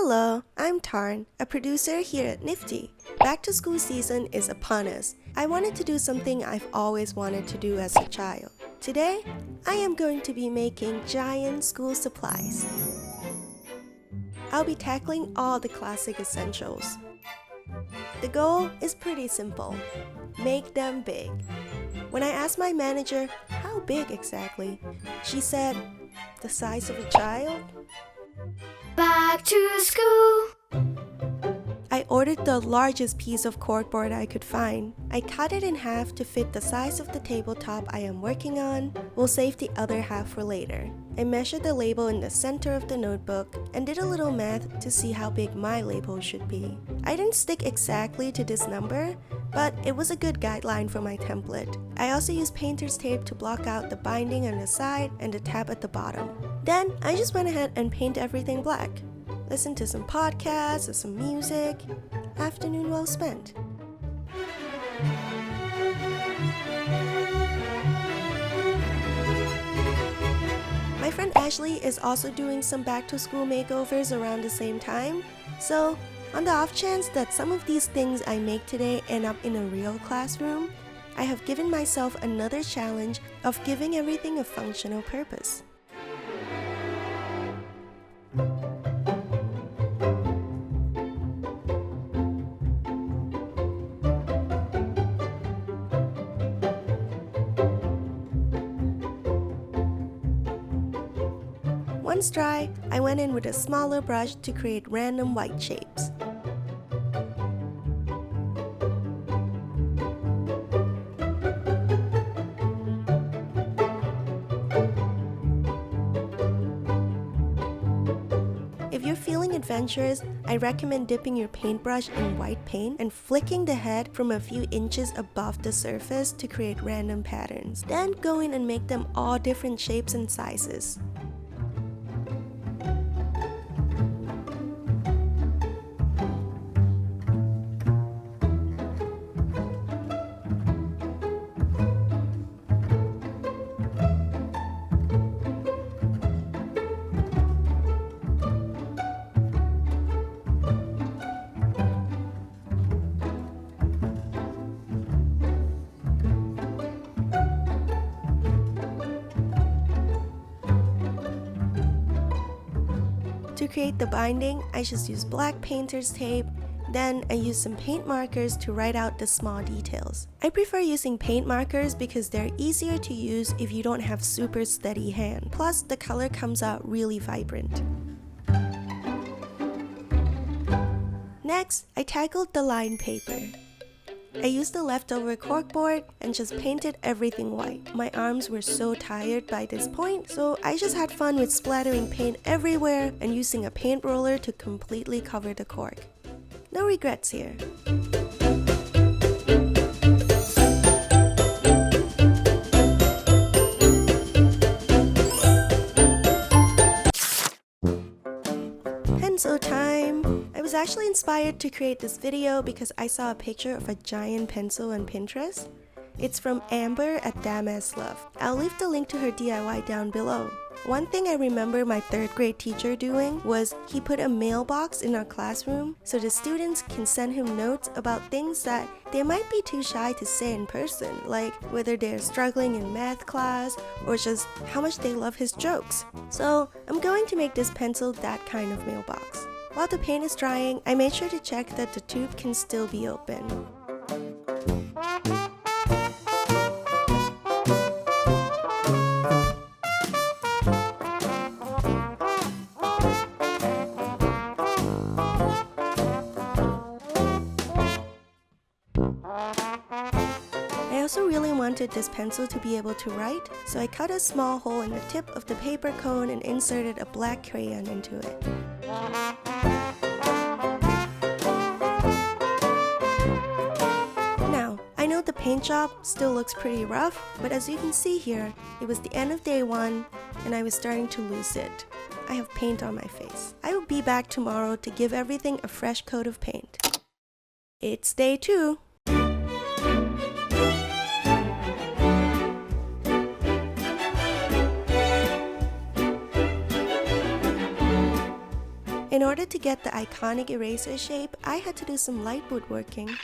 Hello, I'm Tarn, a producer here at Nifty. Back to school season is upon us. I wanted to do something I've always wanted to do as a child. Today, I am going to be making giant school supplies. I'll be tackling all the classic essentials. The goal is pretty simple. Make them big. When I asked my manager how big exactly, she said, the size of a child? Back to school! I ordered the largest piece of corkboard I could find. I cut it in half to fit the size of the tabletop I am working on. We'll save the other half for later. I measured the label in the center of the notebook and did a little math to see how big my label should be. I didn't stick exactly to this number, but it was a good guideline for my template. I also used painter's tape to block out the binding on the side and the tab at the bottom. Then I just went ahead and painted everything black. Listen to some podcasts or some music. Afternoon well spent. My friend Ashley is also doing some back-to-school makeovers around the same time. So, on the off chance that some of these things I make today end up in a real classroom, I have given myself another challenge of giving everything a functional purpose. Once dry, I went in with a smaller brush to create random white shapes. If you're feeling adventurous, I recommend dipping your paintbrush in white paint and flicking the head from a few inches above the surface to create random patterns. Then go in and make them all different shapes and sizes. To create the binding, I just use black painter's tape, then I use some paint markers to write out the small details. I prefer using paint markers because they're easier to use if you don't have super steady hand. Plus, the color comes out really vibrant. Next, I tackled the lined paper. I used the leftover corkboard and just painted everything white. My arms were so tired by this point, so I just had fun with splattering paint everywhere and using a paint roller to completely cover the cork. No regrets here. Pencil time! I was actually inspired to create this video because I saw a picture of a giant pencil on Pinterest. It's from Amber at Damas Love. I'll leave the link to her DIY down below. One thing I remember my 3rd grade teacher doing was he put a mailbox in our classroom so the students can send him notes about things that they might be too shy to say in person, like whether they're struggling in math class or just how much they love his jokes. So I'm going to make this pencil that kind of mailbox. While the paint is drying, I made sure to check that the tube can still be open. I also really wanted this pencil to be able to write, so I cut a small hole in the tip of the paper cone and inserted a black crayon into it. Now, I know the paint job still looks pretty rough, but as you can see here, it was the end of day 1 and I was starting to lose it. I have paint on my face. I will be back tomorrow to give everything a fresh coat of paint. It's day 2. In order to get the iconic eraser shape, I had to do some light woodworking.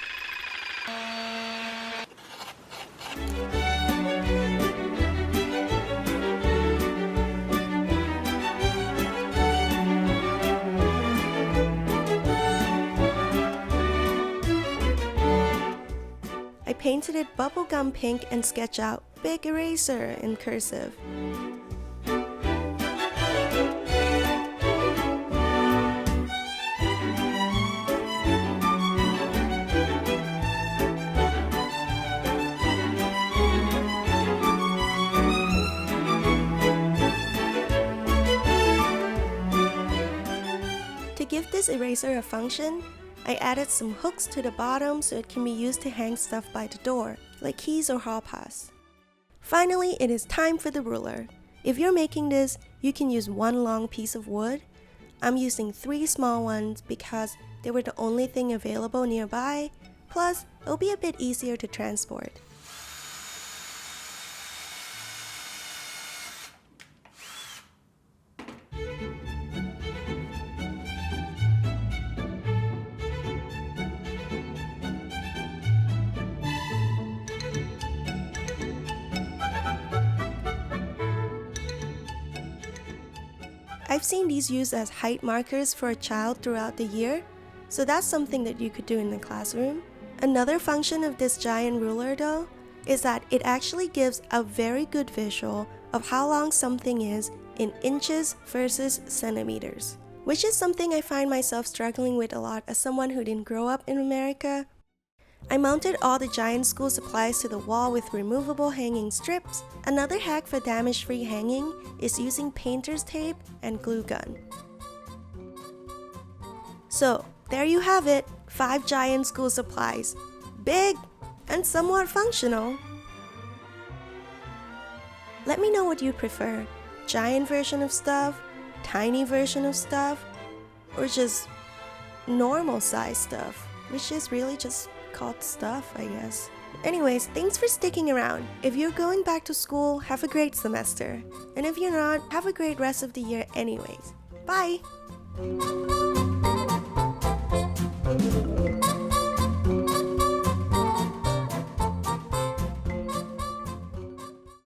I painted it bubblegum pink and sketched out "Big Eraser" in cursive. To give this eraser a function, I added some hooks to the bottom so it can be used to hang stuff by the door, like keys or hall pass. Finally, it is time for the ruler. If you're making this, you can use one long piece of wood. I'm using 3 small ones because they were the only thing available nearby, plus it'll be a bit easier to transport. I've seen these used as height markers for a child throughout the year, so that's something that you could do in the classroom. Another function of this giant ruler though, is that it actually gives a very good visual of how long something is in inches versus centimeters, which is something I find myself struggling with a lot as someone who didn't grow up in America. I mounted all the giant school supplies to the wall with removable hanging strips. Another hack for damage-free hanging is using painter's tape and glue gun. So, there you have it, 5 giant school supplies. Big and somewhat functional. Let me know what you prefer, giant version of stuff, tiny version of stuff, or just normal size stuff, which is really just called stuff, I guess. Anyways, thanks for sticking around. If you're going back to school, have a great semester. And if you're not, have a great rest of the year anyways. Bye!